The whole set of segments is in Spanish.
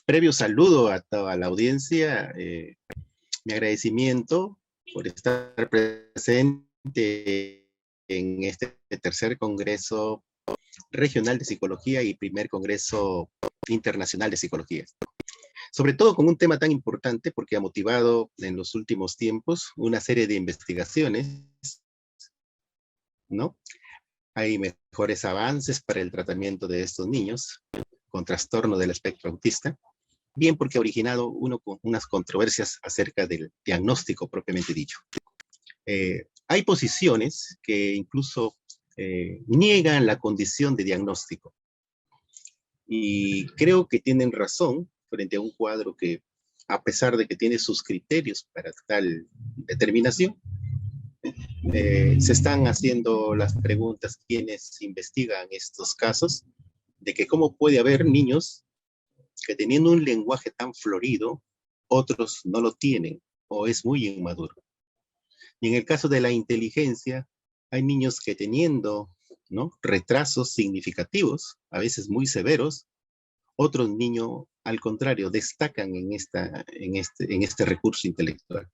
previo saludo a toda la audiencia, mi agradecimiento por estar presente en este tercer Congreso Regional de Psicología y primer Congreso Internacional de Psicología. Sobre todo con un tema tan importante porque ha motivado en los últimos tiempos una serie de investigaciones, ¿no? Hay mejores avances para el tratamiento de estos niños con trastorno del espectro autista, bien porque ha originado unas controversias acerca del diagnóstico propiamente dicho. Hay posiciones que incluso niegan la condición de diagnóstico. Y creo que tienen razón frente a un cuadro que, a pesar de que tiene sus criterios para tal determinación, se están haciendo las preguntas quienes investigan estos casos de que cómo puede haber niños que teniendo un lenguaje tan florido, otros no lo tienen o es muy inmaduro. Y en el caso de la inteligencia, hay niños que teniendo, ¿no?, retrasos significativos, a veces muy severos, otros niños, al contrario, destacan en este recurso intelectual.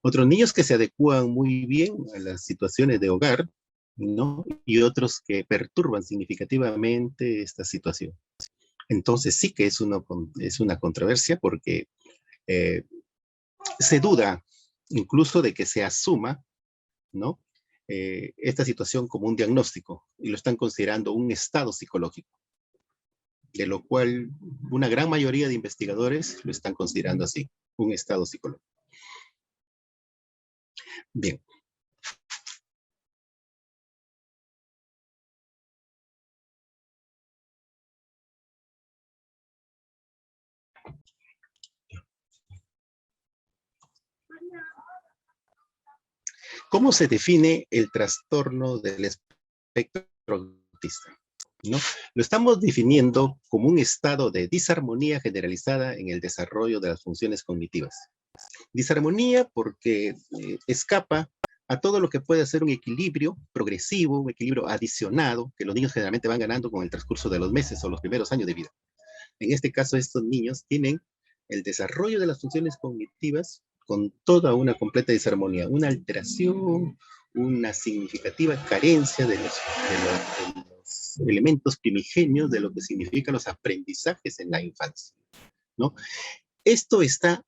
Otros niños que se adecúan muy bien a las situaciones de hogar, ¿no?, y otros que perturban significativamente esta situación. Entonces sí que es una controversia porque se duda incluso de que se asuma, ¿no?, esta situación como un diagnóstico y lo están considerando un estado psicológico, de lo cual una gran mayoría de investigadores lo están considerando así, un estado psicológico. Bien. ¿Cómo se define el trastorno del espectro autista? ¿No? Lo estamos definiendo como un estado de disarmonía generalizada en el desarrollo de las funciones cognitivas. Disarmonía porque escapa a todo lo que puede ser un equilibrio progresivo, un equilibrio adicionado, que los niños generalmente van ganando con el transcurso de los meses o los primeros años de vida. En este caso, estos niños tienen el desarrollo de las funciones cognitivas con toda una completa disarmonía, una alteración, una significativa carencia de los elementos primigenios de lo que significan los aprendizajes en la infancia, ¿no? Esto está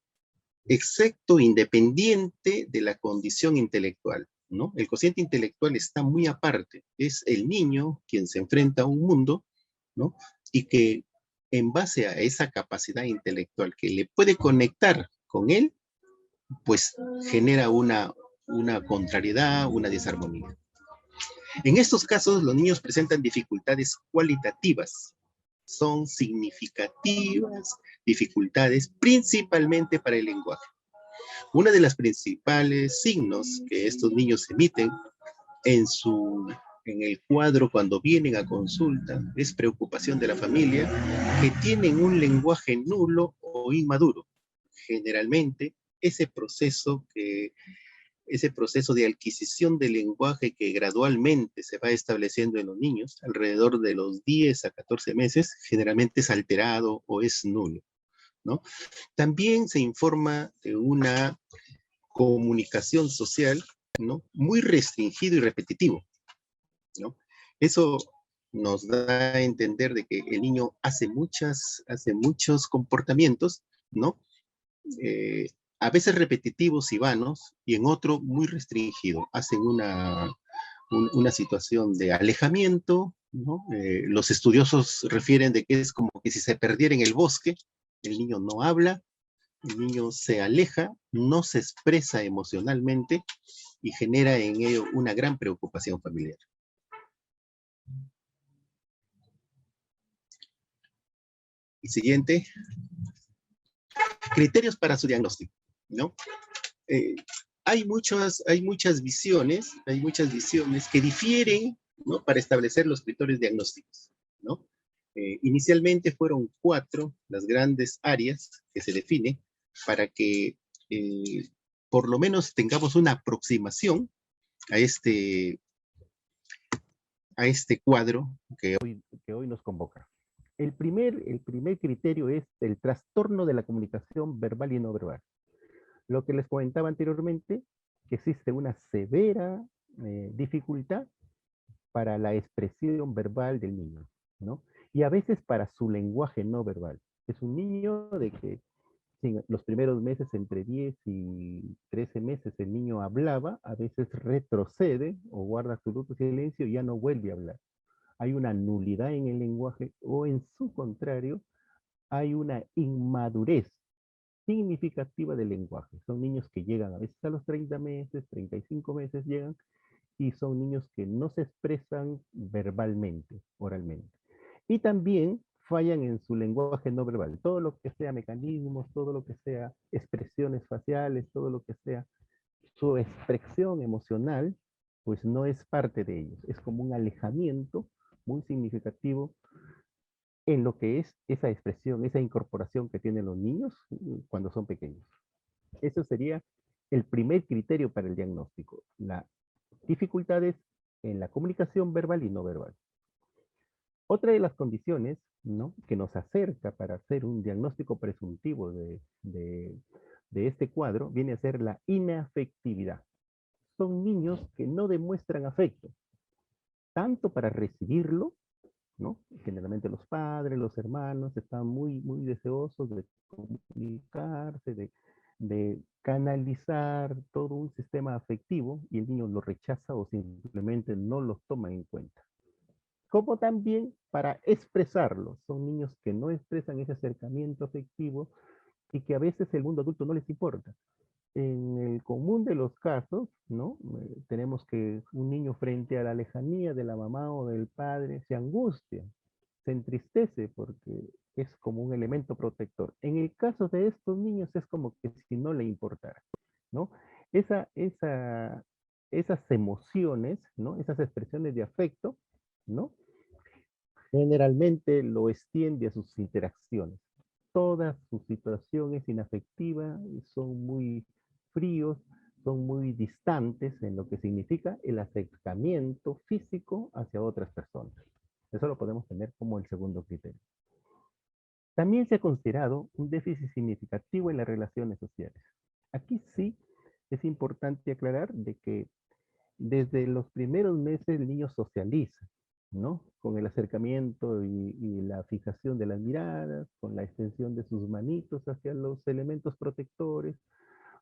excepto independiente de la condición intelectual, ¿no? El cociente intelectual está muy aparte, es el niño quien se enfrenta a un mundo, ¿no?, y que en base a esa capacidad intelectual que le puede conectar con él, pues genera una contrariedad, una disarmonía. En estos casos, los niños presentan dificultades cualitativas, son significativas dificultades principalmente para el lenguaje. Una de las principales signos que estos niños emiten en el cuadro cuando vienen a consulta es preocupación de la familia, que tienen un lenguaje nulo o inmaduro. Generalmente, ese proceso de adquisición del lenguaje que gradualmente se va estableciendo en los niños, alrededor de los 10 a 14 meses, generalmente es alterado o es nulo, ¿no? También se informa de una comunicación social, ¿no?, muy restringido y repetitivo, ¿no? Eso nos da a entender de que el niño hace muchos comportamientos, ¿no?, a veces repetitivos y vanos, y en otro muy restringido. Hacen una situación de alejamiento, ¿no? Los estudiosos refieren de que es como que si se perdiera en el bosque, el niño no habla, el niño se aleja, no se expresa emocionalmente y genera en ello una gran preocupación familiar. Y siguiente, criterios para su diagnóstico, ¿no? Hay muchas visiones que difieren, ¿no?, para establecer los criterios diagnósticos, ¿no? Inicialmente fueron 4 las grandes áreas que se definen para que por lo menos tengamos una aproximación a este cuadro que hoy nos convoca. el primer criterio es el trastorno de la comunicación verbal y no verbal. Lo que les comentaba anteriormente, que existe una severa dificultad para la expresión verbal del niño, ¿no? Y a veces para su lenguaje no verbal. Es un niño de que en los primeros meses, entre 10 y 13 meses, el niño hablaba, a veces retrocede o guarda absoluto silencio y ya no vuelve a hablar. Hay una nulidad en el lenguaje o en su contrario, hay una inmadurez significativa del lenguaje. Son niños que llegan a veces a los 30 meses, 35 meses llegan, y son niños que no se expresan verbalmente, oralmente. Y también fallan en su lenguaje no verbal. Todo lo que sea mecanismos, todo lo que sea expresiones faciales, todo lo que sea su expresión emocional, pues no es parte de ellos. Es como un alejamiento muy significativo en lo que es esa expresión, esa incorporación que tienen los niños cuando son pequeños. Eso sería el primer criterio para el diagnóstico, las dificultades en la comunicación verbal y no verbal. Otra de las condiciones, ¿no?, que nos acerca para hacer un diagnóstico presuntivo de este cuadro viene a ser la inafectividad. Son niños que no demuestran afecto, tanto para recibirlo, ¿no? Generalmente los padres, los hermanos están muy, muy deseosos de comunicarse, de canalizar todo un sistema afectivo y el niño lo rechaza o simplemente no los toma en cuenta. Como también para expresarlo. Son niños que no expresan ese acercamiento afectivo y que a veces el mundo adulto no les importa. En el común de los casos, ¿no? Tenemos que un niño frente a la lejanía de la mamá o del padre se angustia, se entristece porque es como un elemento protector. En el caso de estos niños es como que si no le importara, ¿no? Esa, esa, esas emociones, ¿no? Esas expresiones de afecto, ¿no? Generalmente lo extiende a sus interacciones. Toda su situación es inafectiva, son muy fríos, son muy distantes en lo que significa el acercamiento físico hacia otras personas. Eso lo podemos tener como el segundo criterio. También se ha considerado un déficit significativo en las relaciones sociales. Aquí sí es importante aclarar de que desde los primeros meses el niño socializa, ¿no? Con el acercamiento y la fijación de las miradas, con la extensión de sus manitos hacia los elementos protectores,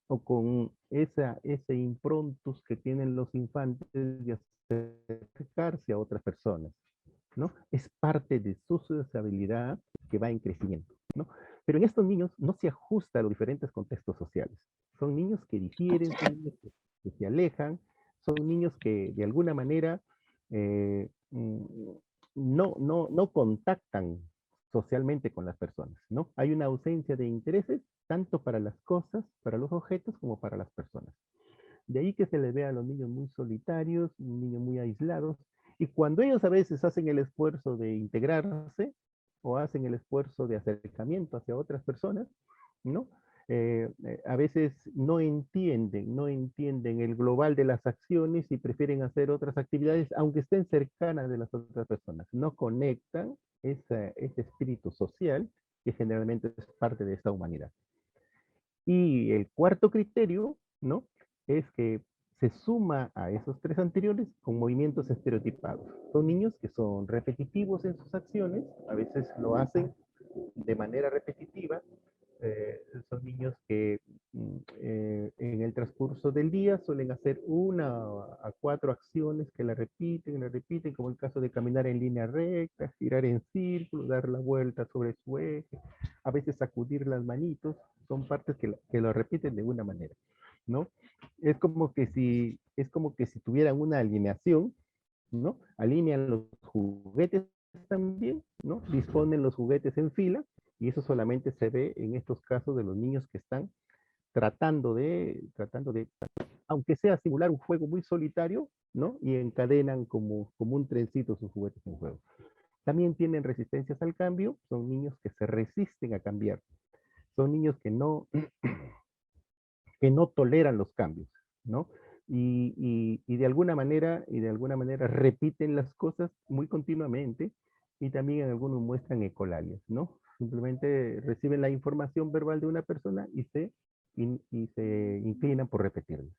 o con ese improntus que tienen los infantes de acercarse a otras personas, ¿no? Es parte de su sociabilidad que va en crecimiento, ¿no? Pero en estos niños no se ajusta a los diferentes contextos sociales. Son niños que difieren, son niños que se alejan, son niños que de alguna manera no contactan socialmente con las personas, ¿no? Hay una ausencia de intereses tanto para las cosas, para los objetos, como para las personas. De ahí que se les ve a los niños muy solitarios, niños muy aislados, y cuando ellos a veces hacen el esfuerzo de integrarse o hacen el esfuerzo de acercamiento hacia otras personas, ¿no? A veces no entienden el global de las acciones y prefieren hacer otras actividades, aunque estén cercanas de las otras personas. No conectan ese espíritu social que generalmente es parte de esta humanidad. Y el cuarto criterio, ¿no?, es que se suma a esos tres anteriores con movimientos estereotipados. Son niños que son repetitivos en sus acciones, a veces lo hacen de manera repetitiva. Son niños que en el transcurso del día suelen hacer 1 a 4 acciones que la repiten, como el caso de caminar en línea recta, girar en círculo, dar la vuelta sobre su eje, a veces sacudir las manitos. Son partes que lo repiten de una manera, ¿no? Es como que si tuvieran una alineación, ¿no? Alinean los juguetes también, ¿no? Disponen los juguetes en fila, y eso solamente se ve en estos casos de los niños que están tratando de, aunque sea simular un juego muy solitario, ¿no? Y encadenan como un trencito sus juguetes en juego. También tienen resistencias al cambio, son niños que se resisten a cambiar, son niños que no toleran los cambios, ¿no? Y de alguna manera repiten las cosas muy continuamente, y también en algunos muestran ecolalias, ¿no? Simplemente reciben la información verbal de una persona y se inclinan por repetirla.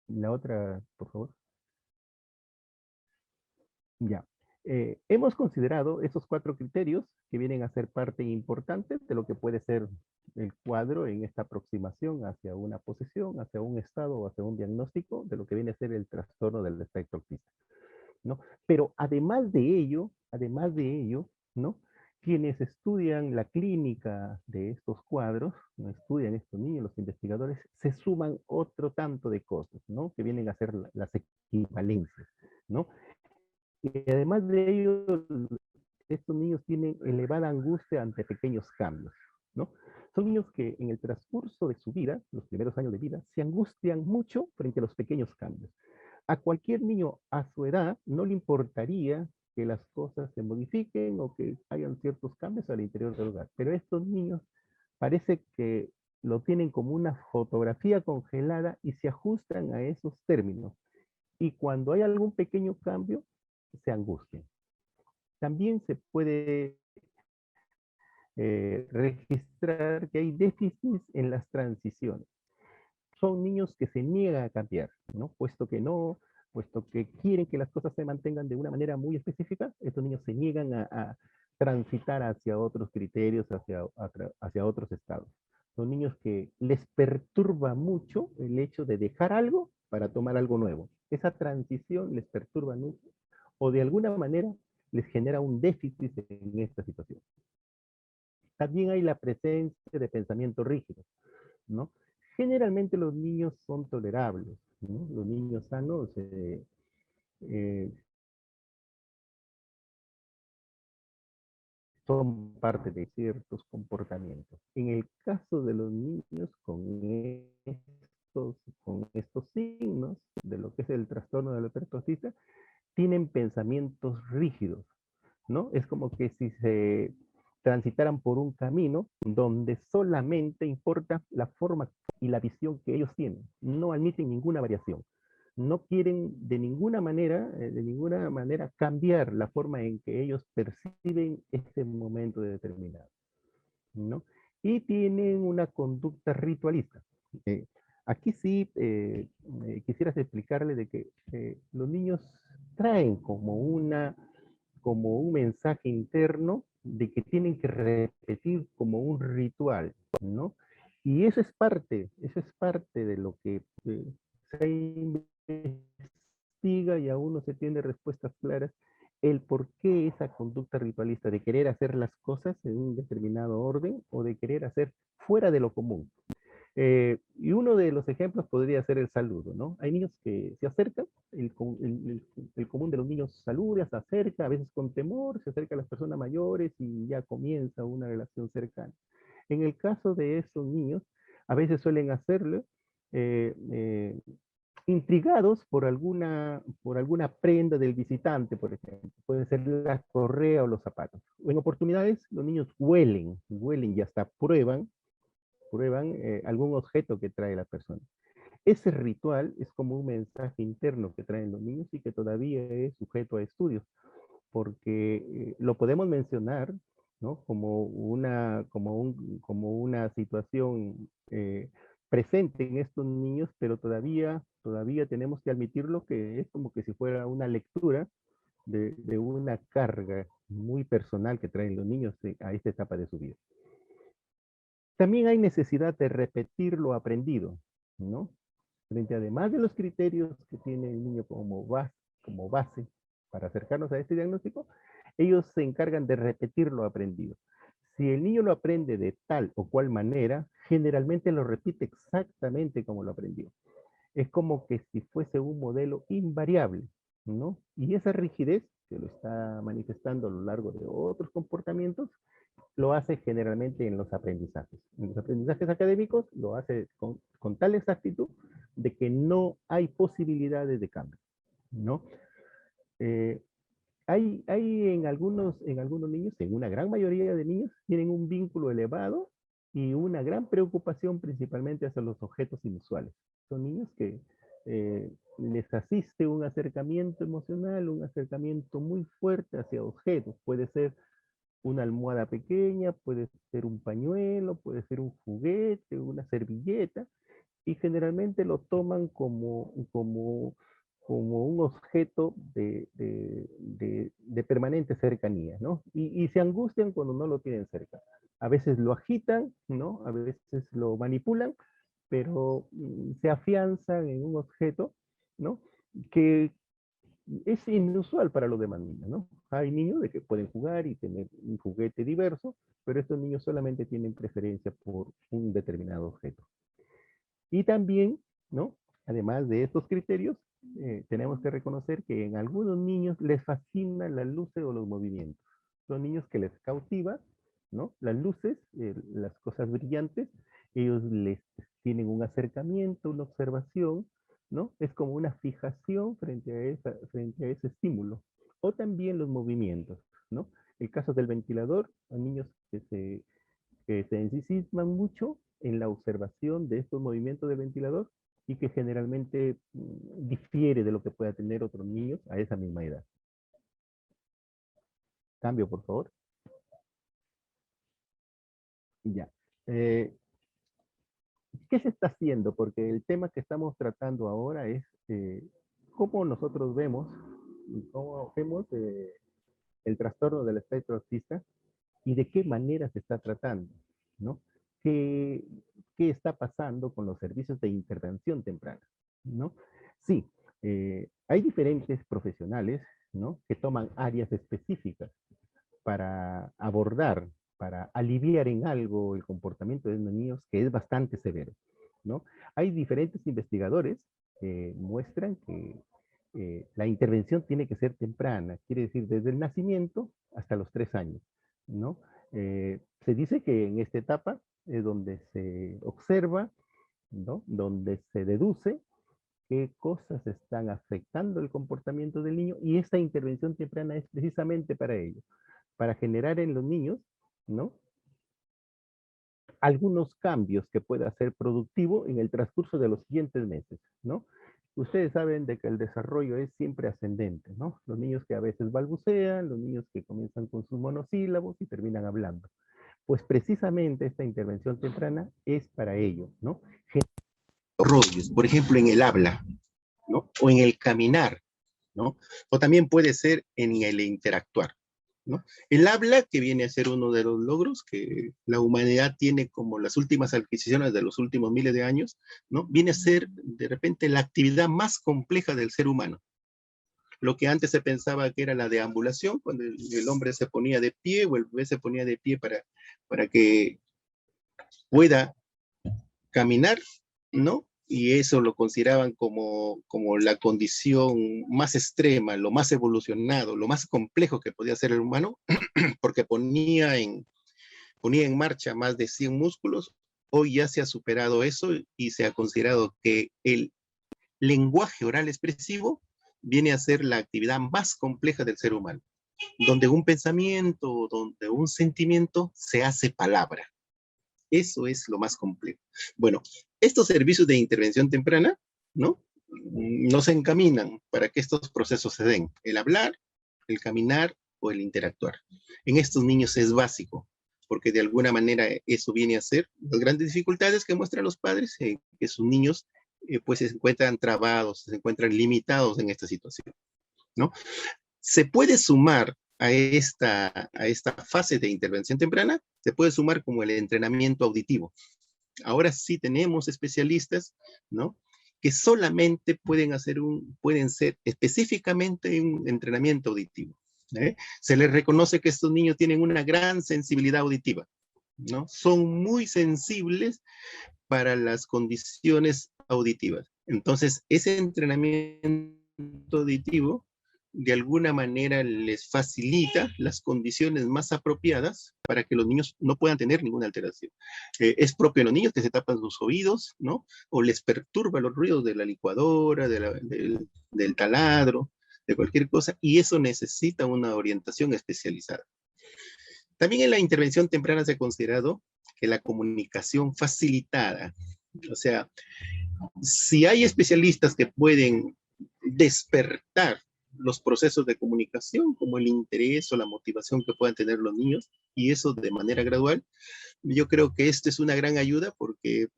La otra, por favor. Ya. Hemos considerado esos 4 criterios que vienen a ser parte importante de lo que puede ser el cuadro en esta aproximación hacia una posesión, hacia un estado o hacia un diagnóstico de lo que viene a ser el trastorno del espectro autista, ¿no? Pero además de ello, ¿no? Quienes estudian la clínica de estos cuadros, ¿no? Estudian estos niños, los investigadores, se suman otro tanto de cosas, ¿no? Que vienen a ser las equivalencias, ¿no? Y además de ello, estos niños tienen elevada angustia ante pequeños cambios, ¿no? Son niños que en el transcurso de su vida, los primeros años de vida, se angustian mucho frente a los pequeños cambios. A cualquier niño a su edad no le importaría que las cosas se modifiquen o que hayan ciertos cambios al interior del hogar, pero estos niños parece que lo tienen como una fotografía congelada y se ajustan a esos términos. Y cuando hay algún pequeño cambio, se angustian. También se puede registrar que hay déficits en las transiciones. Son niños que se niegan a cambiar, ¿no? Puesto que quieren que las cosas se mantengan de una manera muy específica, estos niños se niegan a transitar hacia otros criterios, hacia otros estados. Son niños que les perturba mucho el hecho de dejar algo para tomar algo nuevo. Esa transición les perturba mucho o de alguna manera les genera un déficit en esta situación. También hay la presencia de pensamientos rígidos, ¿no? Generalmente los niños son tolerables, ¿no? Los niños sanos eh, son parte de ciertos comportamientos. En el caso de los niños con estos signos de lo que es el trastorno de la hipertrofia, tienen pensamientos rígidos, ¿no? Es como que si se transitaran por un camino donde solamente importa la forma y la visión que ellos tienen, no admiten ninguna variación. No quieren de ninguna manera cambiar la forma en que ellos perciben ese momento determinado, ¿no? Y tienen una conducta ritualista. Eh, Aquí sí quisieras explicarle de que los niños traen como un mensaje interno de que tienen que repetir como un ritual, ¿no? Y eso es parte de lo que se investiga y aún no se tiene respuestas claras el por qué esa conducta ritualista de querer hacer las cosas en un determinado orden o de querer hacer fuera de lo común. Y uno de los ejemplos podría ser el saludo, ¿no? Hay niños que se acercan, el común de los niños saluda, se acerca, a veces con temor, se acerca a las personas mayores y ya comienza una relación cercana. En el caso de esos niños, a veces suelen hacerlo eh, eh, intrigados por alguna prenda del visitante, por ejemplo. Puede ser la correa o los zapatos. En oportunidades, los niños huelen y hasta prueban algún objeto que trae la persona. Ese ritual es como un mensaje interno que traen los niños y que todavía es sujeto a estudios, porque lo podemos mencionar, ¿no? Como una situación presente en estos niños, pero todavía tenemos que admitirlo que es como que si fuera una lectura de una carga muy personal que traen los niños a esta etapa de su vida. También hay necesidad de repetir lo aprendido, ¿no? Frente además de los criterios que tiene el niño como base para acercarnos a este diagnóstico, ellos se encargan de repetir lo aprendido. Si el niño lo aprende de tal o cual manera, generalmente lo repite exactamente como lo aprendió. Es como que si fuese un modelo invariable, ¿no? Y esa rigidez que lo está manifestando a lo largo de otros comportamientos, lo hace generalmente en los aprendizajes. En los aprendizajes académicos lo hace con tal exactitud de que no hay posibilidades de cambio, ¿no? Eh, hay en algunos niños, en una gran mayoría de niños, tienen un vínculo elevado y una gran preocupación principalmente hacia los objetos inusuales. Son niños que les asiste un acercamiento emocional, un acercamiento muy fuerte hacia objetos. Puede ser una almohada pequeña, puede ser un pañuelo, puede ser un juguete, una servilleta, y generalmente lo toman como un objeto de permanente cercanía, ¿no? Y se angustian cuando no lo tienen cerca. A veces lo agitan, ¿no? A veces lo manipulan, pero se afianzan en un objeto, ¿no? Que es inusual para los demás niños, ¿no? Hay niños de que pueden jugar y tener un juguete diverso, pero estos niños solamente tienen preferencia por un determinado objeto. Y también, ¿no? Además de estos criterios, tenemos que reconocer que en algunos niños les fascinan las luces o los movimientos. Son niños que les cautiva, ¿no? Las luces, las cosas brillantes, ellos les tienen un acercamiento, una observación, ¿no? Es como una fijación frente a ese estímulo. O también los movimientos, ¿no? El caso del ventilador, a niños que se ensimisman mucho en la observación de estos movimientos del ventilador y que generalmente difiere de lo que pueda tener otros niños a esa misma edad. Cambio, por favor. Ya. ¿Qué se está haciendo? Porque el tema que estamos tratando ahora es cómo nosotros vemos, el trastorno del espectro autista y de qué manera se está tratando, ¿no? ¿Qué, qué está pasando con los servicios de intervención temprana, ¿no? Sí, hay diferentes profesionales, ¿no? Que toman áreas específicas para abordar, para aliviar en algo el comportamiento de los niños que es bastante severo, ¿no? Hay diferentes investigadores que muestran que la intervención tiene que ser temprana, quiere decir desde el nacimiento hasta los 3 años, ¿no? Se dice que en esta etapa es donde se observa, ¿no? Donde se deduce qué cosas están afectando el comportamiento del niño y esta intervención temprana es precisamente para ello, para generar en los niños, ¿no? Algunos cambios que pueda ser productivo en el transcurso de los siguientes meses, ¿no? Ustedes saben de que el desarrollo es siempre ascendente, ¿no? Los niños que a veces balbucean, los niños que comienzan con sus monosílabos y terminan hablando. Pues precisamente esta intervención temprana es para ello, ¿no? Rollos, por ejemplo, en el habla, ¿no? O en el caminar, ¿no? O también puede ser en el interactuar, ¿no? El habla, que viene a ser uno de los logros que la humanidad tiene como las últimas adquisiciones de los últimos miles de años, ¿no? Viene a ser de repente la actividad más compleja del ser humano. Lo que antes se pensaba que era la deambulación, cuando el hombre se ponía de pie o el bebé se ponía de pie para que pueda caminar, ¿no? Y eso lo consideraban como la condición más extrema, lo más evolucionado, lo más complejo que podía ser el humano, porque ponía en marcha más de 100 músculos. Hoy ya se ha superado eso y se ha considerado que el lenguaje oral expresivo viene a ser la actividad más compleja del ser humano, donde un pensamiento, donde un sentimiento se hace palabra. Eso es lo más complejo. Bueno, estos servicios de intervención temprana, ¿no? No se encaminan para que estos procesos se den. El hablar, el caminar o el interactuar. En estos niños es básico, porque de alguna manera eso viene a ser las grandes dificultades que muestran los padres, que sus niños pues se encuentran trabados, se encuentran limitados en esta situación, ¿no? Se puede sumar a esta fase de intervención temprana, se puede sumar como el entrenamiento auditivo. Ahora sí tenemos especialistas, ¿no? Que solamente pueden ser específicamente un entrenamiento auditivo. Se les reconoce que estos niños tienen una gran sensibilidad auditiva, ¿no? Son muy sensibles para las condiciones auditivas. Entonces, ese entrenamiento auditivo de alguna manera les facilita las condiciones más apropiadas para que los niños no puedan tener ninguna alteración. Es propio de los niños que se tapan sus oídos, ¿no? O les perturba los ruidos de la licuadora, del taladro, de cualquier cosa, y eso necesita una orientación especializada. También en la intervención temprana se ha considerado que la comunicación facilitada, o sea, Si hay especialistas que pueden despertar los procesos de comunicación, como el interés o la motivación que puedan tener los niños, y eso de manera gradual, yo creo que esto es una gran ayuda porque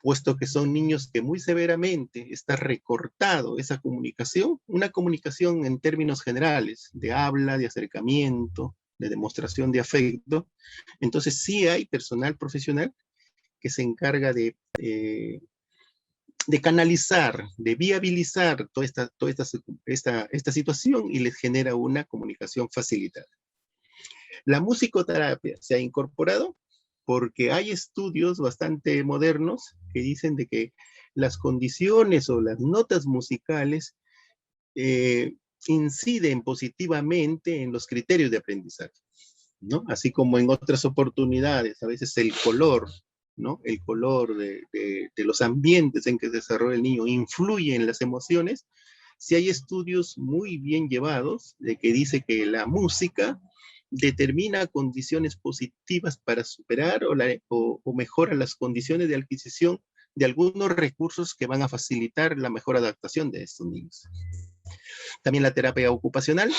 puesto que son niños que muy severamente está recortado esa comunicación, una comunicación en términos generales, de habla, de acercamiento, de demostración de afecto, entonces sí hay personal profesional que se encarga de canalizar, de viabilizar toda esta situación y les genera una comunicación facilitada. La musicoterapia se ha incorporado porque hay estudios bastante modernos que dicen de que las condiciones o las notas musicales inciden positivamente en los criterios de aprendizaje, ¿no? Así como en otras oportunidades, a veces el color, ¿no? El color de los ambientes en que se desarrolla el niño influye en las emociones. Sí hay estudios muy bien llevados de que dice que la música determina condiciones positivas para superar o mejora las condiciones de adquisición de algunos recursos que van a facilitar la mejor adaptación de estos niños. También la terapia ocupacional,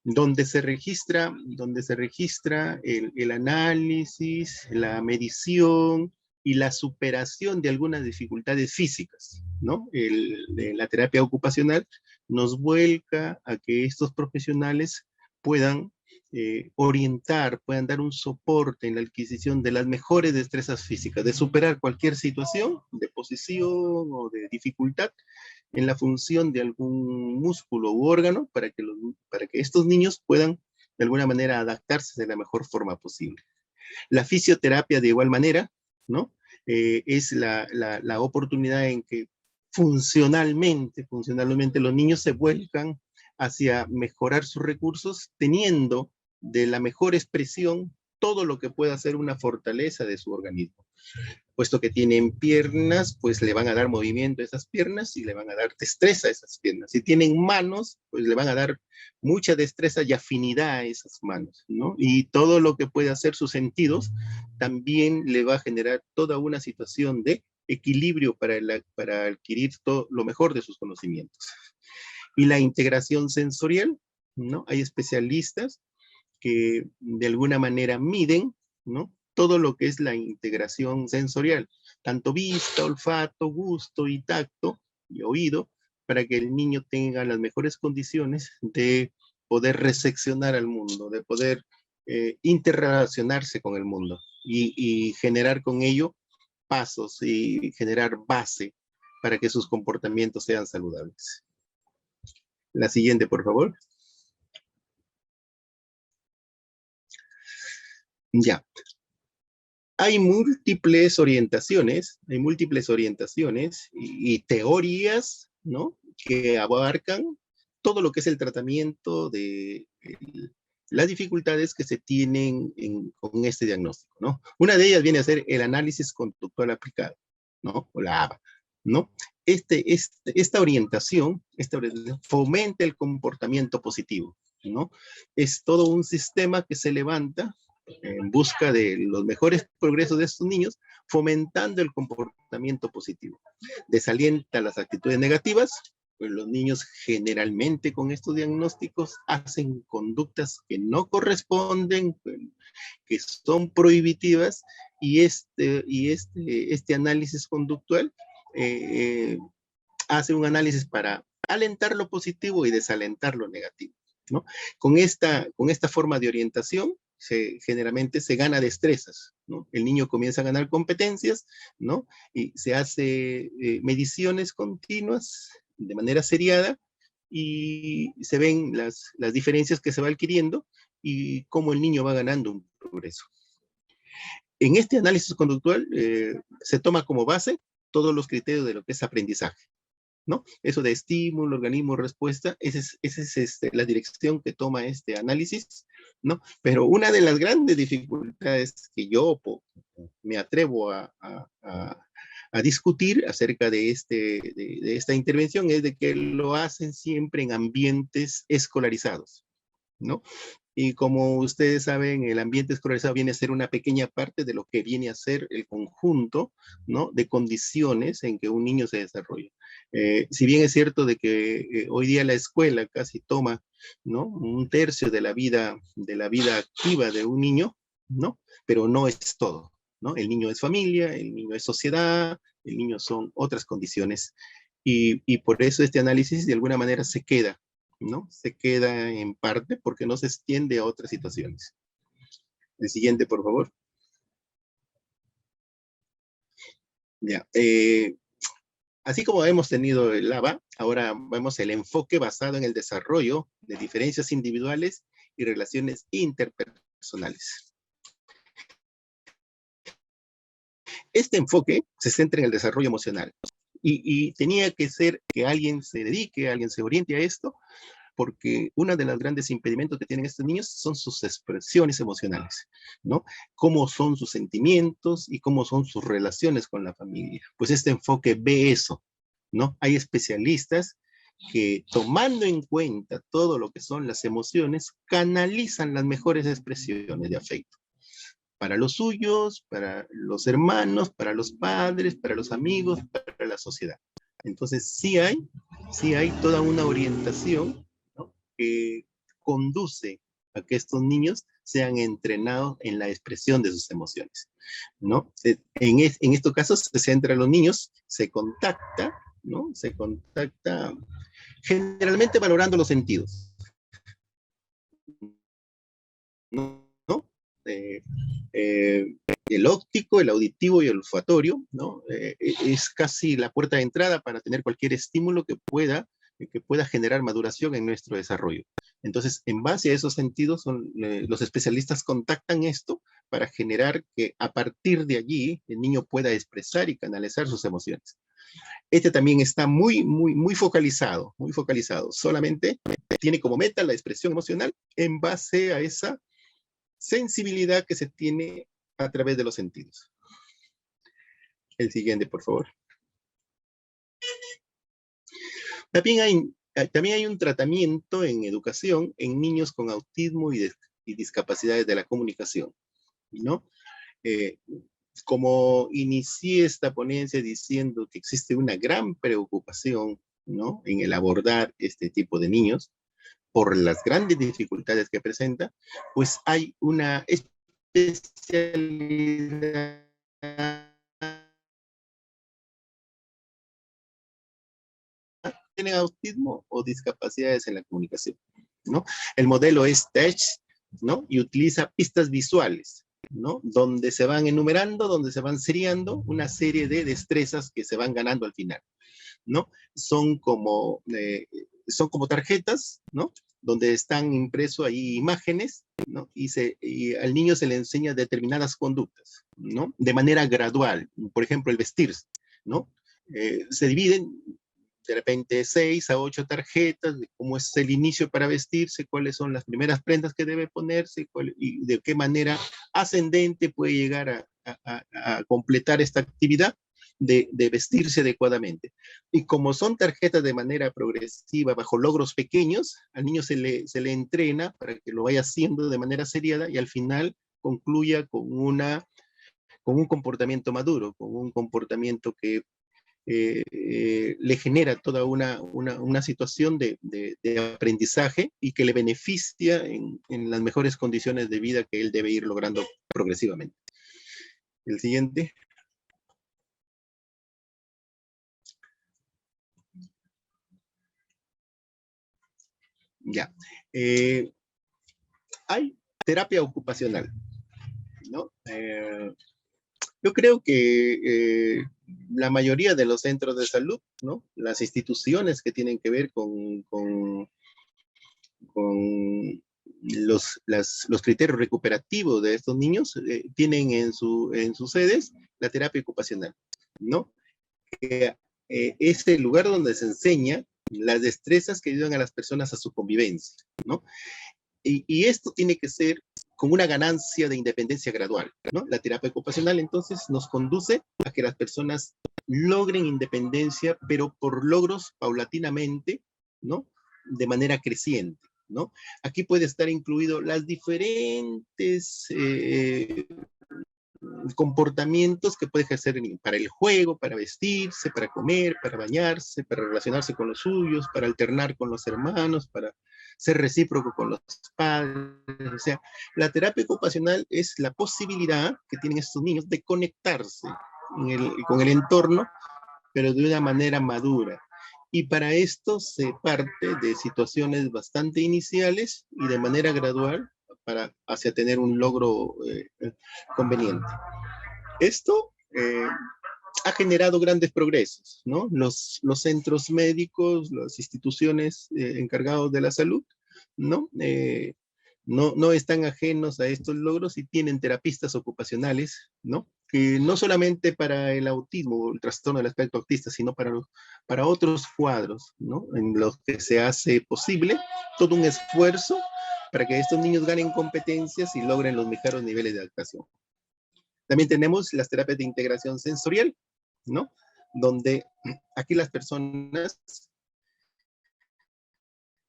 donde se registra el análisis, la medición y la superación de algunas dificultades físicas, ¿no? La terapia ocupacional nos vuelca a que estos profesionales puedan orientar, puedan dar un soporte en la adquisición de las mejores destrezas físicas, de superar cualquier situación de posición o de dificultad en la función de algún músculo u órgano para que estos niños puedan de alguna manera adaptarse de la mejor forma posible. La fisioterapia de igual manera, ¿no? Es la oportunidad en que funcionalmente los niños se vuelcan hacia mejorar sus recursos teniendo de la mejor expresión todo lo que pueda ser una fortaleza de su organismo. Puesto que tienen piernas, pues le van a dar movimiento a esas piernas y le van a dar destreza a esas piernas. Si tienen manos, pues le van a dar mucha destreza y afinidad a esas manos, ¿no? Y todo lo que puede hacer sus sentidos también le va a generar toda una situación de equilibrio para adquirir todo lo mejor de sus conocimientos. Y la integración sensorial, ¿no? Hay especialistas que de alguna manera miden, ¿no? Todo lo que es la integración sensorial, tanto vista, olfato, gusto y tacto y oído, para que el niño tenga las mejores condiciones de poder recepcionar al mundo, de poder interrelacionarse con el mundo y generar con ello pasos y generar base para que sus comportamientos sean saludables. La siguiente, por favor. Ya. Hay múltiples orientaciones y teorías, ¿no? Que abarcan todo lo que es el tratamiento de las dificultades que se tienen con este diagnóstico, ¿no? Una de ellas viene a ser el análisis conductual aplicado, ¿no? O la ABA, ¿no? Esta orientación fomenta el comportamiento positivo, ¿no? Es todo un sistema que se levanta en busca de los mejores progresos de estos niños, fomentando el comportamiento positivo. Desalienta las actitudes negativas, pues los niños generalmente con estos diagnósticos hacen conductas que no corresponden, que son prohibitivas, y este análisis conductual hace un análisis para alentar lo positivo y desalentar lo negativo, ¿no? Con esta forma de orientación, generalmente se gana destrezas, ¿no? El niño comienza a ganar competencias, ¿no? Y se hace mediciones continuas de manera seriada y se ven las diferencias que se va adquiriendo y cómo el niño va ganando un progreso. En este análisis conductual se toma como base todos los criterios de lo que es aprendizaje, ¿no? Eso de estímulo, organismo, respuesta, esa es la dirección que toma este análisis, ¿no? Pero una de las grandes dificultades que yo me atrevo a discutir acerca de esta intervención es de que lo hacen siempre en ambientes escolarizados, ¿no? Y como ustedes saben, el ambiente escolarizado viene a ser una pequeña parte de lo que viene a ser el conjunto, ¿no?, de condiciones en que un niño se desarrolla. Si bien es cierto de que hoy día la escuela casi toma, ¿no?, un tercio de la vida activa de un niño, ¿no?, pero no es todo, ¿no? El niño es familia, el niño es sociedad, el niño son otras condiciones. Y por eso este análisis de alguna manera se queda, ¿no? Se queda en parte porque no se extiende a otras situaciones. El siguiente, por favor. Ya. Así como hemos tenido el ABA, ahora vemos el enfoque basado en el desarrollo de diferencias individuales y relaciones interpersonales. Este enfoque se centra en el desarrollo emocional y tenía que ser que alguien se dedique, alguien se oriente a esto, porque uno de los grandes impedimentos que tienen estos niños son sus expresiones emocionales, ¿no? Cómo son sus sentimientos y cómo son sus relaciones con la familia. Pues este enfoque ve eso, ¿no? Hay especialistas que, tomando en cuenta todo lo que son las emociones, canalizan las mejores expresiones de afecto para los suyos, para los hermanos, para los padres, para los amigos, para la sociedad. Entonces sí hay toda una orientación, ¿no?, que conduce a que estos niños sean entrenados en la expresión de sus emociones, ¿no? En estos casos se centra en los niños, se contacta, ¿no? Se contacta generalmente valorando los sentidos, ¿no? Eh, eh, el óptico, el auditivo y el olfatorio, ¿no? Es casi la puerta de entrada para tener cualquier estímulo que pueda generar maduración en nuestro desarrollo. Entonces, en base a esos sentidos, los especialistas contactan esto para generar que a partir de allí el niño pueda expresar y canalizar sus emociones. Este también está muy focalizado, muy focalizado. Solamente tiene como meta la expresión emocional en base a esa sensibilidad que se tiene a través de los sentidos. El siguiente, por favor. También hay un tratamiento en educación en niños con autismo y discapacidades de la comunicación, ¿no? Como inicié esta ponencia diciendo que existe una gran preocupación, ¿no?, en el abordar este tipo de niños por las grandes dificultades que presenta, pues hay una especialidad tienen autismo o discapacidades en la comunicación, ¿no? El modelo es TEACH, ¿no? Y utiliza pistas visuales, ¿no? Donde se van enumerando, donde se van seriando una serie de destrezas que se van ganando al final, ¿no? Son como tarjetas, ¿no?, donde están impresos ahí imágenes, ¿no? Y al niño se le enseña determinadas conductas, ¿no?, de manera gradual. Por ejemplo, el vestirse, ¿no? Se dividen de repente 6 a 8 tarjetas de cómo es el inicio para vestirse, cuáles son las primeras prendas que debe ponerse y de qué manera ascendente puede llegar a completar esta actividad de vestirse adecuadamente. Y como son tarjetas de manera progresiva, bajo logros pequeños, al niño se le entrena para que lo vaya haciendo de manera seriada y al final concluya con un comportamiento maduro, con un comportamiento que le genera toda una situación de aprendizaje y que le beneficia en las mejores condiciones de vida que él debe ir logrando progresivamente. El siguiente. Ya. Hay terapia ocupacional, ¿no? Yo creo que la mayoría de los centros de salud, ¿no?, las instituciones que tienen que ver con los criterios recuperativos de estos niños, tienen en sus sedes la terapia ocupacional, ¿no? Es el lugar donde se enseña las destrezas que ayudan a las personas a su convivencia, ¿no? Y esto tiene que ser con una ganancia de independencia gradual, ¿no? La terapia ocupacional entonces nos conduce a que las personas logren independencia, pero por logros paulatinamente, ¿no?, de manera creciente, ¿no? Aquí puede estar incluido las diferentes comportamientos que puede ejercer para el juego, para vestirse, para comer, para bañarse, para relacionarse con los suyos, para alternar con los hermanos, para ser recíproco con los padres. O sea, la terapia ocupacional es la posibilidad que tienen estos niños de conectarse con el entorno, pero de una manera madura. Y para esto se parte de situaciones bastante iniciales y de manera gradual hacia tener un logro conveniente. Esto ha generado grandes progresos, ¿no? Los centros médicos, las instituciones encargados de la salud, ¿no? No están ajenos a estos logros y tienen terapistas ocupacionales, ¿no? Que no solamente para el autismo o el trastorno del espectro autista, sino para otros cuadros, ¿no? En los que se hace posible todo un esfuerzo para que estos niños ganen competencias y logren los mejores niveles de adaptación. También tenemos las terapias de integración sensorial, ¿no? Donde aquí las personas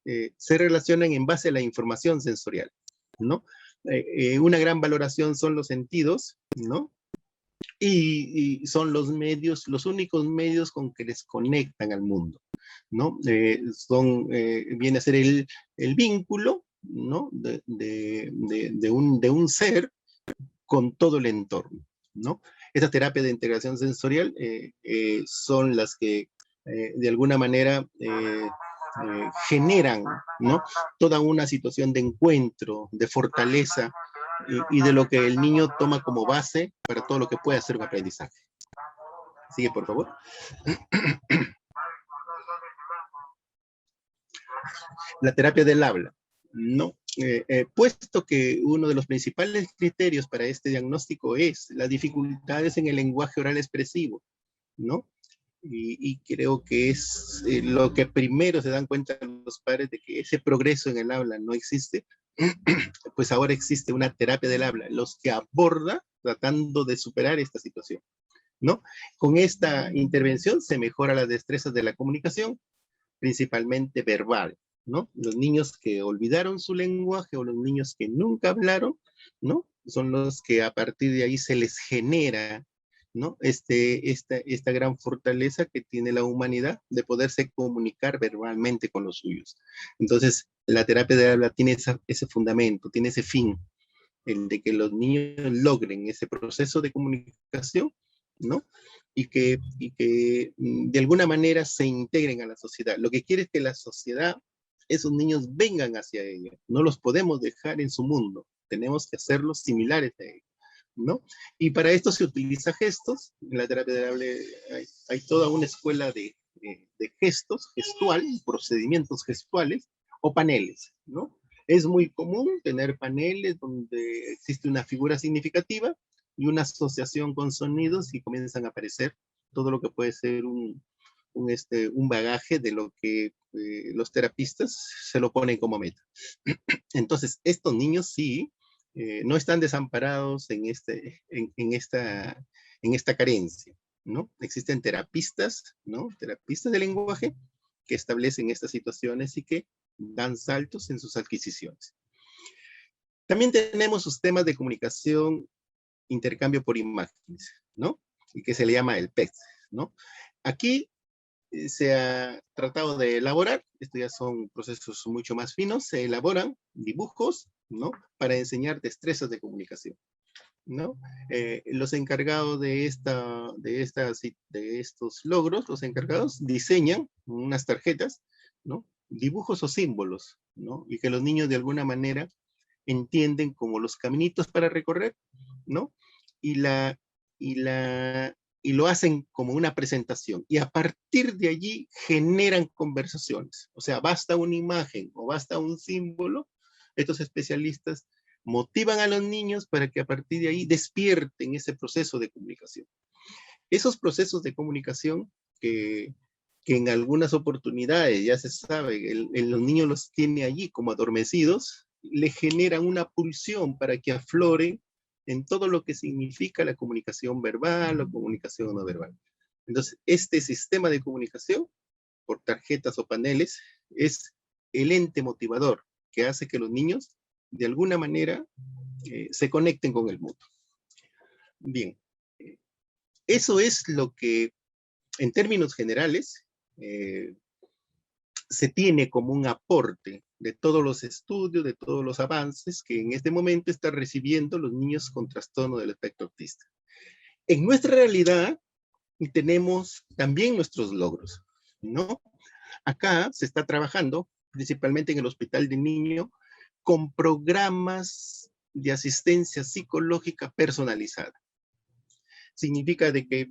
se relacionan en base a la información sensorial, ¿no? Una gran valoración son los sentidos, ¿no? Y son los medios, los únicos medios con que les conectan al mundo, ¿no? Viene a ser el vínculo, ¿no? De un ser con todo el entorno, ¿no? Estas terapias de integración sensorial son las que de alguna manera generan, ¿no? Toda una situación de encuentro, de fortaleza y de lo que el niño toma como base para todo lo que puede hacer un aprendizaje. Sigue, por favor. La terapia del habla, ¿no? Puesto que uno de los principales criterios para este diagnóstico es las dificultades en el lenguaje oral expresivo, ¿no? Y creo que es lo que primero se dan cuenta los padres de que ese progreso en el habla no existe, pues ahora existe una terapia del habla, los que aborda tratando de superar esta situación, ¿no? Con esta intervención se mejora las destrezas de la comunicación, principalmente verbal, ¿no? Los niños que olvidaron su lenguaje o los niños que nunca hablaron, ¿no? Son los que a partir de ahí se les genera, ¿no? Esta gran fortaleza que tiene la humanidad de poderse comunicar verbalmente con los suyos. Entonces, la terapia de habla tiene ese fundamento, tiene ese fin, el de que los niños logren ese proceso de comunicación, ¿no? Y que de alguna manera se integren a la sociedad. Lo que quiere es que la sociedad, esos niños vengan hacia ella. No los podemos dejar en su mundo. Tenemos que hacerlos similares a ellos, ¿no? Y para esto se utiliza gestos. En la terapia de habla hay toda una escuela de gestos, procedimientos gestuales o paneles, ¿no? Es muy común tener paneles donde existe una figura significativa y una asociación con sonidos y comienzan a aparecer todo lo que puede ser un bagaje de lo que los terapistas se lo ponen como meta. Entonces, estos niños sí no están desamparados en esta carencia, ¿no? Existen terapistas, ¿no? Terapistas de lenguaje que establecen estas situaciones y que dan saltos en sus adquisiciones. También tenemos sistemas de comunicación, intercambio por imágenes, ¿no? Y que se le llama el PET, ¿no? Aquí se ha tratado de elaborar, estos ya son procesos mucho más finos, se elaboran dibujos, ¿no? Para enseñar destrezas de comunicación, ¿no? Los encargados de estos logros, los encargados diseñan unas tarjetas, ¿no? Dibujos o símbolos, ¿no? Y que los niños de alguna manera entienden como los caminitos para recorrer, ¿no? Y lo hacen como una presentación. Y a partir de allí generan conversaciones. O sea, basta una imagen o basta un símbolo. Estos especialistas motivan a los niños para que a partir de ahí despierten ese proceso de comunicación. Esos procesos de comunicación que en algunas oportunidades, ya se sabe, los niños los tiene allí como adormecidos, le generan una pulsión para que afloren en todo lo que significa la comunicación verbal o comunicación no verbal. Entonces, este sistema de comunicación, por tarjetas o paneles, es el ente motivador que hace que los niños, de alguna manera, se conecten con el mundo. Bien, eso es lo que, en términos generales, se tiene como un aporte de todos los estudios, de todos los avances que en este momento están recibiendo los niños con trastorno del espectro autista. En nuestra realidad tenemos también nuestros logros, ¿no? Acá se está trabajando, principalmente en el Hospital de Niño, con programas de asistencia psicológica personalizada. Significa de que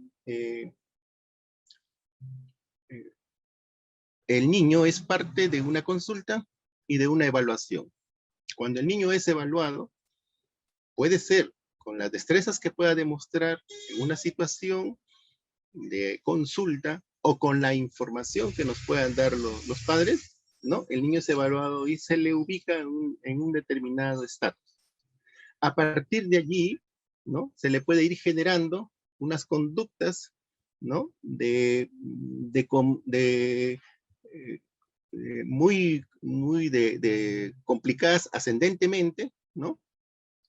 el niño es parte de una consulta y de una evaluación. Cuando el niño es evaluado, puede ser con las destrezas que pueda demostrar en una situación de consulta o con la información que nos puedan dar los padres, ¿no? El niño es evaluado y se le ubica en un determinado estatus. A partir de allí, ¿no? Se le puede ir generando unas conductas, ¿no? Muy complicadas ascendentemente, ¿no?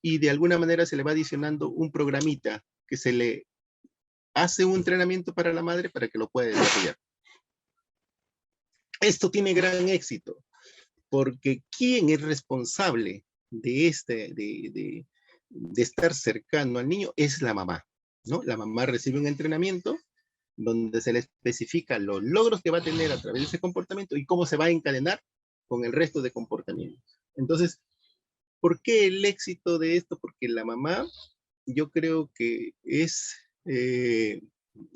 Y de alguna manera se le va adicionando un programita que se le hace un entrenamiento para la madre para que lo pueda desarrollar. Esto tiene gran éxito, porque ¿quién es responsable de estar cercano al niño? Es la mamá, ¿no? La mamá recibe un entrenamiento donde se le especifica los logros que va a tener a través de ese comportamiento y cómo se va a encadenar con el resto de comportamientos. Entonces, ¿por qué el éxito de esto? Porque la mamá, yo creo que es el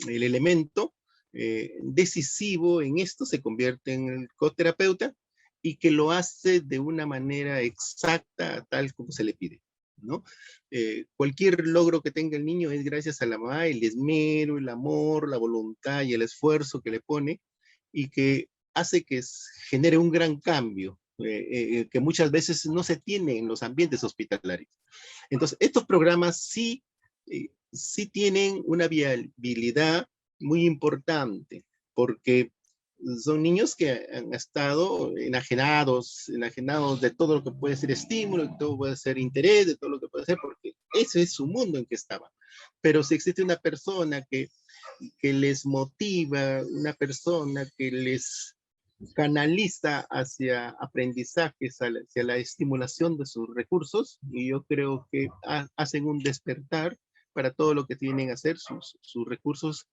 elemento decisivo en esto, se convierte en el coterapeuta y que lo hace de una manera exacta, tal como se le pide, ¿no? Cualquier logro que tenga el niño es gracias a la mamá, el esmero, el amor, la voluntad y el esfuerzo que le pone y que hace que genere un gran cambio que muchas veces no se tiene en los ambientes hospitalarios. Entonces, estos programas sí tienen una viabilidad muy importante, porque son niños que han estado enajenados de todo lo que puede ser estímulo, de todo puede ser interés, de todo lo que puede ser, porque ese es su mundo en que estaban. Pero si existe una persona que les motiva, una persona que les canaliza hacia aprendizajes, hacia la estimulación de sus recursos, y yo creo que hacen un despertar para todo lo que tienen que hacer sus recursos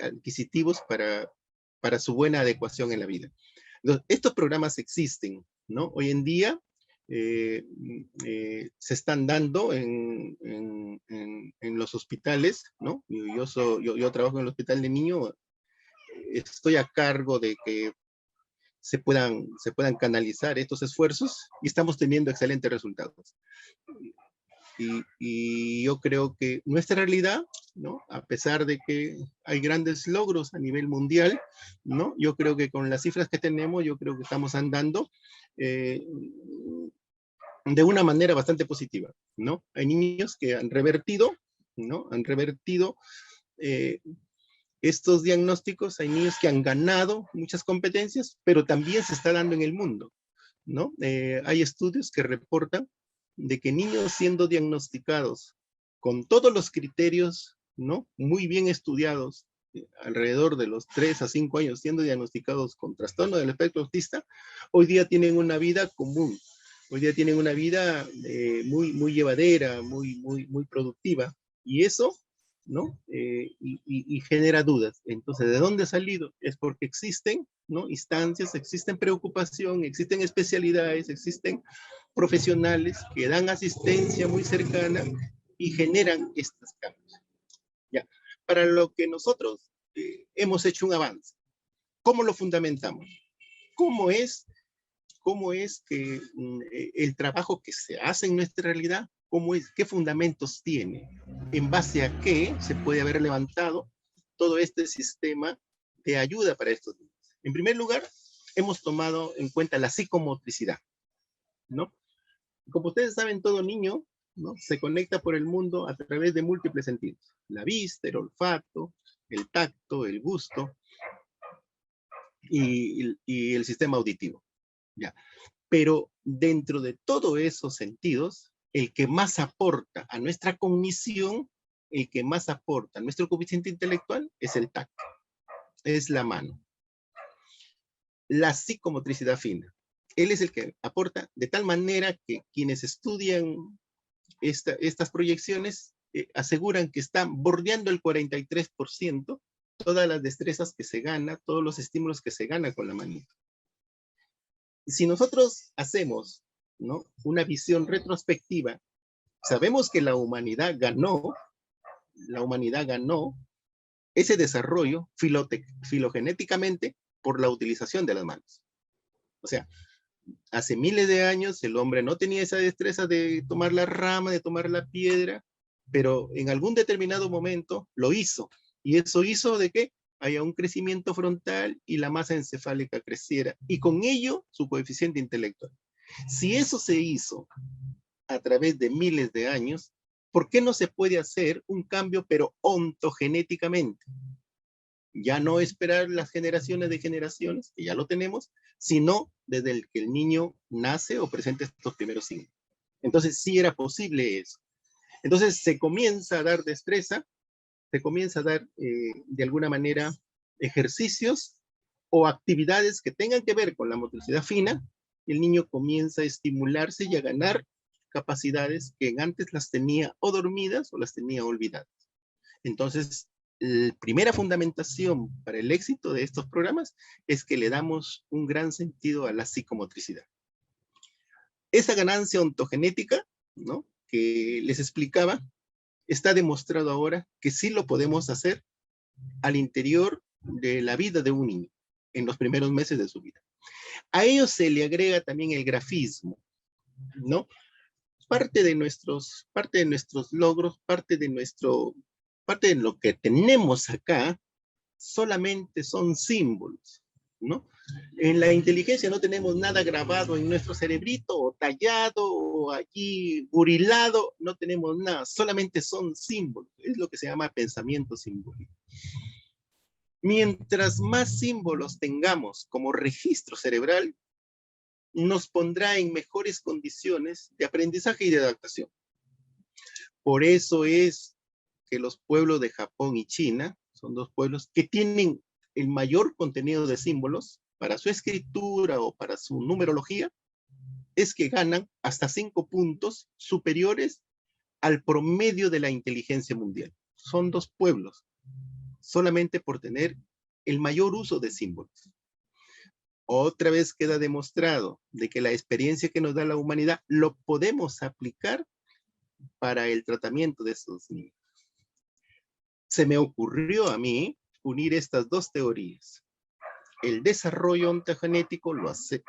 adquisitivos para su buena adecuación en la vida. Entonces, estos programas existen, ¿no? Hoy en día se están dando en los hospitales, ¿no? Yo trabajo en el Hospital de Niño, estoy a cargo de que se puedan canalizar estos esfuerzos y estamos teniendo excelentes resultados. Y yo creo que nuestra realidad, ¿no? A pesar de que hay grandes logros a nivel mundial, ¿no? Yo creo que con las cifras que tenemos, yo creo que estamos andando de una manera bastante positiva, ¿no? Hay niños que han revertido, ¿no? Han revertido estos diagnósticos, hay niños que han ganado muchas competencias, pero también se está dando en el mundo, ¿no? Hay estudios que reportan de que niños siendo diagnosticados con todos los criterios, ¿no? Muy bien estudiados, alrededor de los 3 a 5 años siendo diagnosticados con trastorno del espectro autista, hoy día tienen una vida común, hoy día tienen una vida muy llevadera, muy productiva, y eso, ¿no? Y genera dudas. Entonces, ¿de dónde ha salido? Es porque existen, ¿no? Instancias, existen preocupación, existen especialidades, existen profesionales que dan asistencia muy cercana y generan estos cambios. Ya. Para lo que nosotros hemos hecho un avance, ¿cómo lo fundamentamos? ¿Cómo es que el trabajo que se hace en nuestra realidad, qué fundamentos tiene, en base a qué se puede haber levantado todo este sistema de ayuda para estos niños? En primer lugar, hemos tomado en cuenta la psicomotricidad, ¿no? Como ustedes saben, todo niño, ¿no? Se conecta por el mundo a través de múltiples sentidos: la vista, el olfato, el tacto, el gusto y el sistema auditivo. Ya. Pero dentro de todos esos sentidos, el que más aporta a nuestra cognición, el que más aporta a nuestro coeficiente intelectual es el tacto, es la mano. La psicomotricidad fina. Él es el que aporta de tal manera que quienes estudian estas proyecciones aseguran que están bordeando el 43% todas las destrezas que se gana, todos los estímulos que se gana con la manita. Si nosotros hacemos, ¿no?, una visión retrospectiva, sabemos que la humanidad ganó ese desarrollo filogenéticamente por la utilización de las manos. O sea, hace miles de años el hombre no tenía esa destreza de tomar la rama, de tomar la piedra, pero en algún determinado momento lo hizo. Y eso hizo de que haya un crecimiento frontal y la masa encefálica creciera. Y con ello su coeficiente intelectual. Si eso se hizo a través de miles de años, ¿por qué no se puede hacer un cambio pero ontogenéticamente? Ya no esperar las generaciones de generaciones, que ya lo tenemos, sino desde el que el niño nace o presenta estos primeros signos. Entonces sí era posible eso. Entonces se comienza a dar destreza, se comienza a dar de alguna manera ejercicios o actividades que tengan que ver con la motricidad fina, y el niño comienza a estimularse y a ganar capacidades que antes las tenía o dormidas o las tenía olvidadas. Entonces, la primera fundamentación para el éxito de estos programas es que le damos un gran sentido a la psicomotricidad. Esa ganancia ontogenética, ¿no?, que les explicaba, está demostrado ahora que sí lo podemos hacer al interior de la vida de un niño, en los primeros meses de su vida. A ello se le agrega también el grafismo, ¿no? Parte de nuestros logros, parte de lo que tenemos acá, solamente son símbolos, ¿no? En la inteligencia no tenemos nada grabado en nuestro cerebrito, o tallado, o allí burilado, no tenemos nada, solamente son símbolos, es lo que se llama pensamiento simbólico. Mientras más símbolos tengamos como registro cerebral, nos pondrá en mejores condiciones de aprendizaje y de adaptación. Por eso es que los pueblos de Japón y China son dos pueblos que tienen el mayor contenido de símbolos para su escritura o para su numerología, es que ganan hasta 5 puntos superiores al promedio de la inteligencia mundial. Son dos pueblos, solamente por tener el mayor uso de símbolos. Otra vez queda demostrado de que la experiencia que nos da la humanidad lo podemos aplicar para el tratamiento de esos niños. Se me ocurrió a mí unir estas dos teorías. El desarrollo ontogenético,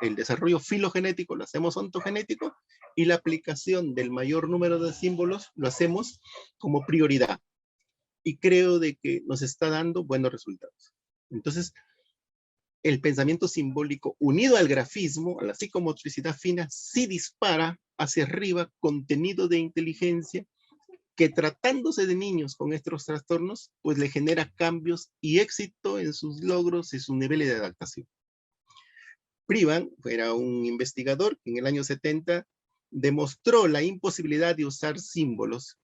el desarrollo filogenético lo hacemos ontogenético, y la aplicación del mayor número de símbolos lo hacemos como prioridad. Y creo de que nos está dando buenos resultados. Entonces, el pensamiento simbólico unido al grafismo, a la psicomotricidad fina, sí dispara hacia arriba contenido de inteligencia que, tratándose de niños con estos trastornos, pues le genera cambios y éxito en sus logros y sus niveles de adaptación. Privan era un investigador que en el año 70 demostró la imposibilidad de usar símbolos,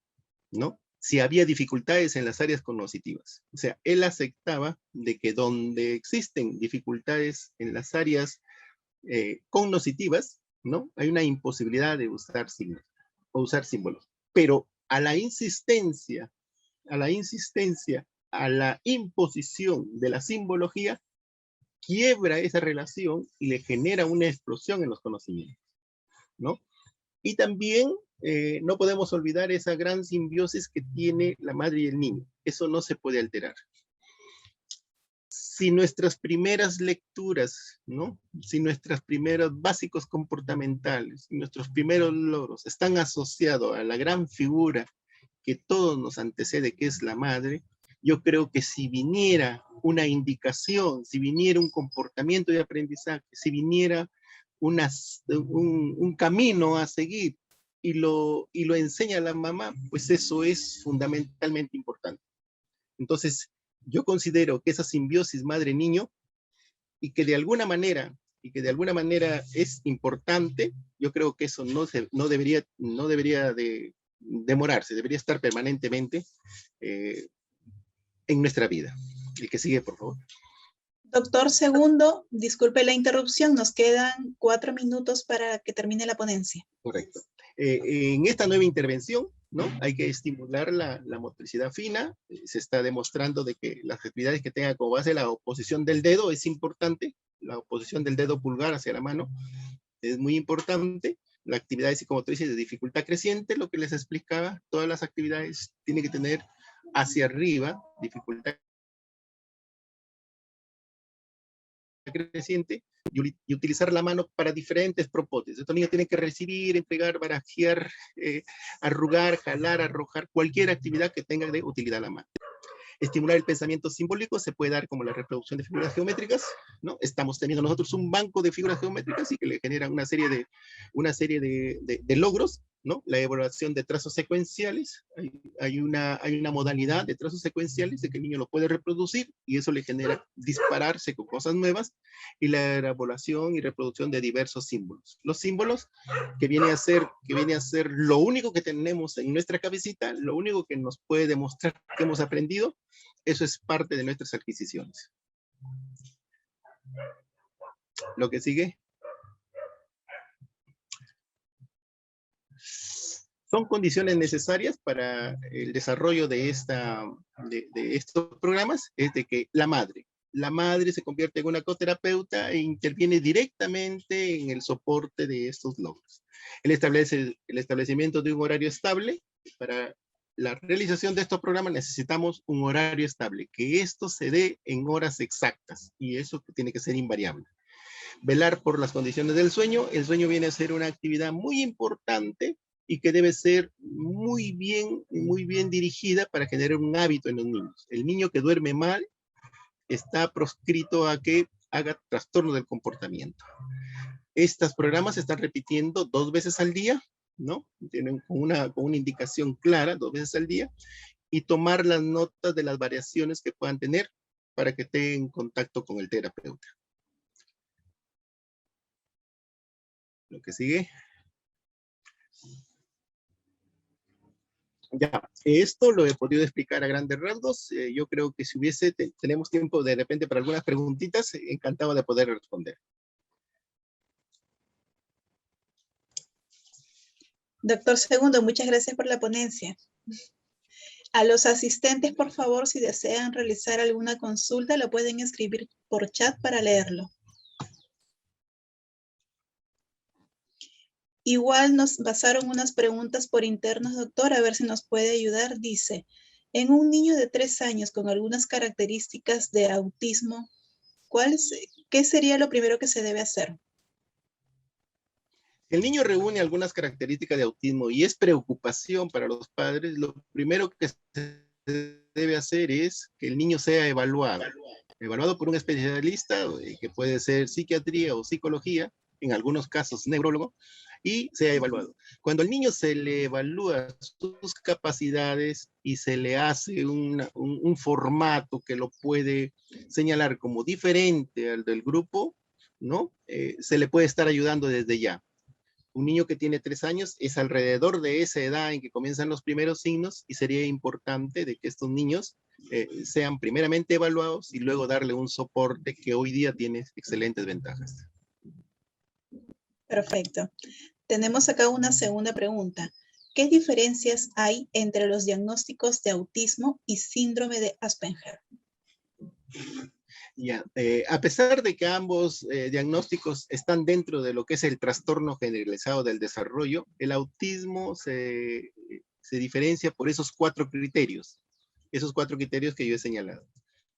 ¿no?, si había dificultades en las áreas cognitivas. O sea, él aceptaba de que donde existen dificultades en las áreas cognitivas, ¿no?, hay una imposibilidad de usar signos o usar símbolos. Pero a la insistencia, a la imposición de la simbología, quiebra esa relación y le genera una explosión en los conocimientos, ¿no? Y también no podemos olvidar esa gran simbiosis que tiene la madre y el niño. Eso no se puede alterar. Si nuestras primeras lecturas, ¿no?, si nuestros primeros básicos comportamentales, nuestros primeros logros están asociados a la gran figura que todos nos antecede, que es la madre, yo creo que si viniera una indicación, si viniera un comportamiento de aprendizaje, si viniera un camino a seguir y lo enseña la mamá, pues eso es fundamentalmente importante. Entonces, yo considero que esa simbiosis madre-niño, y que de alguna manera y que de alguna manera es importante, yo creo que eso no debería de demorarse, debería estar permanentemente en nuestra vida. El que sigue, por favor. Doctor Segundo, disculpe la interrupción, nos quedan 4 minutos para que termine la ponencia. Correcto. En esta nueva intervención, ¿no? Hay que estimular la motricidad fina. Se está demostrando de que las actividades que tengan como base la oposición del dedo es importante. La oposición del dedo pulgar hacia la mano es muy importante. La actividad psicomotriz de dificultad creciente, lo que les explicaba, todas las actividades tienen que tener hacia arriba dificultad creciente y utilizar la mano para diferentes propósitos. Estos niños tienen que recibir, entregar, barajear, arrugar, jalar, arrojar, cualquier actividad que tenga de utilidad la mano. Estimular el pensamiento simbólico se puede dar como la reproducción de figuras geométricas, ¿no? Estamos teniendo nosotros un banco de figuras geométricas y que le generan una serie de logros, ¿no? La evaluación de trazos secuenciales, hay una modalidad de trazos secuenciales de que el niño lo puede reproducir y eso le genera dispararse con cosas nuevas, y la evaluación y reproducción de diversos símbolos. Los símbolos que viene a ser lo único que tenemos en nuestra cabecita, lo único que nos puede demostrar que hemos aprendido. Eso es parte de nuestras adquisiciones. Lo que sigue. Son condiciones necesarias para el desarrollo de estos programas, es de que la madre se convierte en una coterapeuta e interviene directamente en el soporte de estos logros. Él establece el establecimiento de un horario estable. Para la realización de estos programas necesitamos un horario estable, que esto se dé en horas exactas, y eso tiene que ser invariable. Velar por las condiciones del sueño. El sueño viene a ser una actividad muy importante y que debe ser muy bien dirigida para generar un hábito en los niños. El niño que duerme mal está proscrito a que haga trastorno del comportamiento. Estos programas se están repitiendo 2 veces al día, ¿no? Tienen con una indicación clara, 2 veces al día, y tomar las notas de las variaciones que puedan tener para que estén en contacto con el terapeuta. Lo que sigue. Ya, esto lo he podido explicar a grandes rasgos. Yo creo que si tenemos tiempo de repente para algunas preguntitas, encantado de poder responder. Doctor Segundo, muchas gracias por la ponencia. A los asistentes, por favor, si desean realizar alguna consulta, lo pueden escribir por chat para leerlo. Igual nos pasaron unas preguntas por internos, doctor, a ver si nos puede ayudar. Dice, en un niño de 3 años con algunas características de autismo, ¿qué sería lo primero que se debe hacer? El niño reúne algunas características de autismo y es preocupación para los padres. Lo primero que se debe hacer es que el niño sea evaluado por un especialista, que puede ser psiquiatría o psicología, en algunos casos neurólogo, y sea evaluado. Cuando al niño se le evalúa sus capacidades y se le hace un formato que lo puede señalar como diferente al del grupo, ¿no? Se le puede estar ayudando desde ya. Un niño que tiene 3 años es alrededor de esa edad en que comienzan los primeros signos, y sería importante de que estos niños sean primeramente evaluados y luego darle un soporte que hoy día tiene excelentes ventajas. Perfecto. Tenemos acá una segunda pregunta. ¿Qué diferencias hay entre los diagnósticos de autismo y síndrome de Asperger? Ya, a pesar de que ambos diagnósticos están dentro de lo que es el trastorno generalizado del desarrollo, el autismo se diferencia por esos 4 criterios que yo he señalado,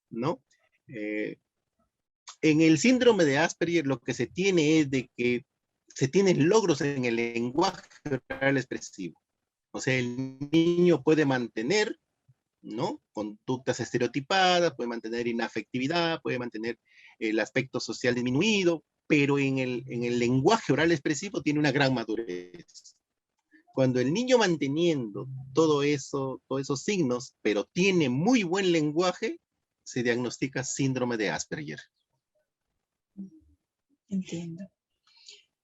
¿no? En el síndrome de Asperger lo que se tiene es de que se tienen logros en el lenguaje oral expresivo. O sea, el niño puede mantener, ¿no? Conductas estereotipadas, puede mantener inafectividad, puede mantener el aspecto social disminuido, pero en el lenguaje oral expresivo tiene una gran madurez. Cuando el niño manteniendo todos esos signos, pero tiene muy buen lenguaje, se diagnostica síndrome de Asperger. Entiendo.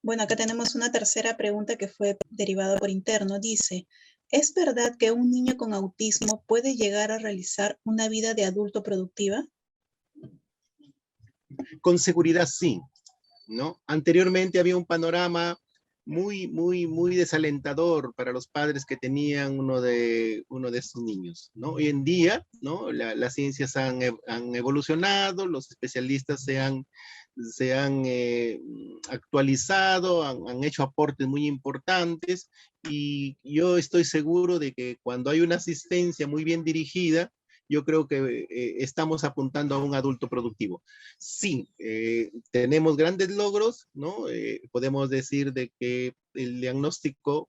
Bueno, acá tenemos una tercera pregunta que fue derivada por interno. Dice, ¿es verdad que un niño con autismo puede llegar a realizar una vida de adulto productiva? Con seguridad sí, ¿no? Anteriormente había un panorama muy desalentador para los padres que tenían uno de estos niños, ¿no? Hoy en día, ¿no? Las ciencias han evolucionado, los especialistas se han actualizado, han hecho aportes muy importantes, y yo estoy seguro de que cuando hay una asistencia muy bien dirigida, yo creo que estamos apuntando a un adulto productivo. Sí, tenemos grandes logros, ¿no? Podemos decir de que el diagnóstico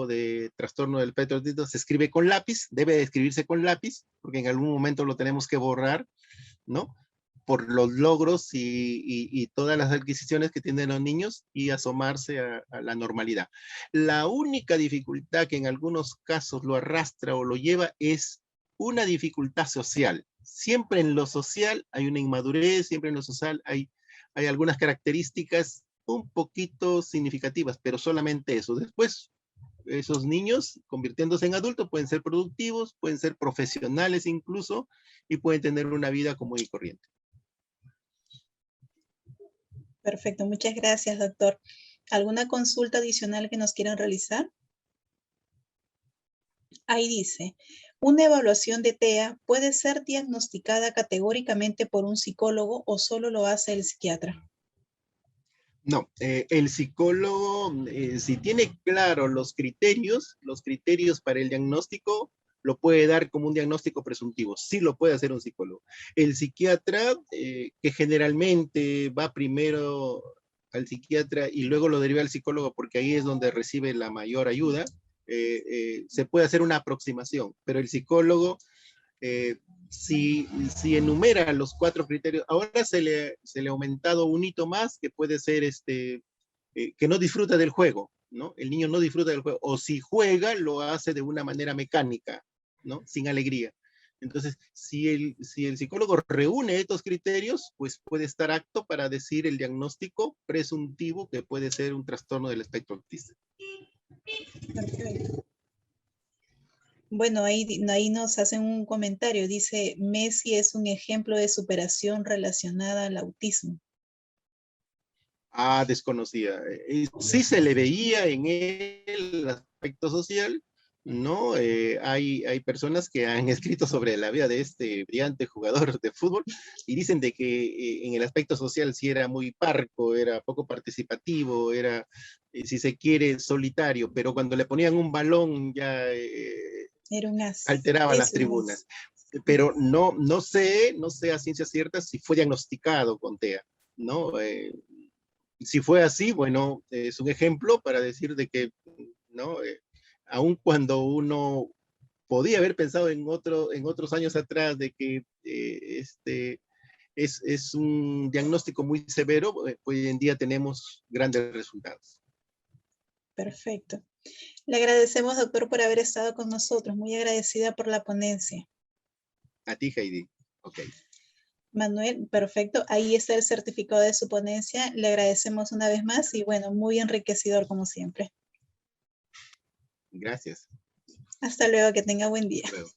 de trastorno del espectro autista se escribe con lápiz, debe de escribirse con lápiz, porque en algún momento lo tenemos que borrar, ¿no? Por los logros y todas las adquisiciones que tienen los niños, y asomarse a la normalidad. La única dificultad que en algunos casos lo arrastra o lo lleva es una dificultad social. Siempre en lo social hay una inmadurez, siempre en lo social hay algunas características un poquito significativas, pero solamente eso. Después, esos niños, convirtiéndose en adultos, pueden ser productivos, pueden ser profesionales incluso, y pueden tener una vida común y corriente. Perfecto, muchas gracias, doctor. ¿Alguna consulta adicional que nos quieran realizar? Ahí dice, ¿una evaluación de TEA puede ser diagnosticada categóricamente por un psicólogo o solo lo hace el psiquiatra? No, el psicólogo, si tiene claro los criterios para el diagnóstico, lo puede dar como un diagnóstico presuntivo. Sí lo puede hacer un psicólogo. El psiquiatra, que generalmente va primero al psiquiatra y luego lo deriva al psicólogo, porque ahí es donde recibe la mayor ayuda, se puede hacer una aproximación, pero el psicólogo, si enumera los 4 criterios, ahora se le ha aumentado un hito más, que puede ser que no disfruta del juego, ¿no? El niño no disfruta del juego, o si juega, lo hace de una manera mecánica, ¿no? Sin alegría. Entonces, si el psicólogo reúne estos criterios, pues puede estar apto para decir el diagnóstico presuntivo, que puede ser un trastorno del espectro autista. Perfecto. Bueno, ahí nos hacen un comentario. Dice, Messi es un ejemplo de superación relacionada al autismo. Desconocida. Sí se le veía en el aspecto social, ¿no? Hay personas que han escrito sobre la vida de este brillante jugador de fútbol y dicen de que en el aspecto social sí era muy parco, era poco participativo, era, si se quiere, solitario, pero cuando le ponían un balón ya Era un as. alteraba las tribunas. Pero no sé a ciencia cierta si fue diagnosticado con TEA, ¿no? Si fue así, bueno, es un ejemplo para decir de que, ¿no? Aun cuando uno podía haber pensado en otros años atrás de que es un diagnóstico muy severo, hoy en día tenemos grandes resultados. Perfecto. Le agradecemos, doctor, por haber estado con nosotros. Muy agradecida por la ponencia. A ti, Heidi. Ok. Manuel, perfecto. Ahí está el certificado de su ponencia. Le agradecemos una vez más y bueno, muy enriquecedor como siempre. Gracias. Hasta luego, que tenga buen día. Hasta luego.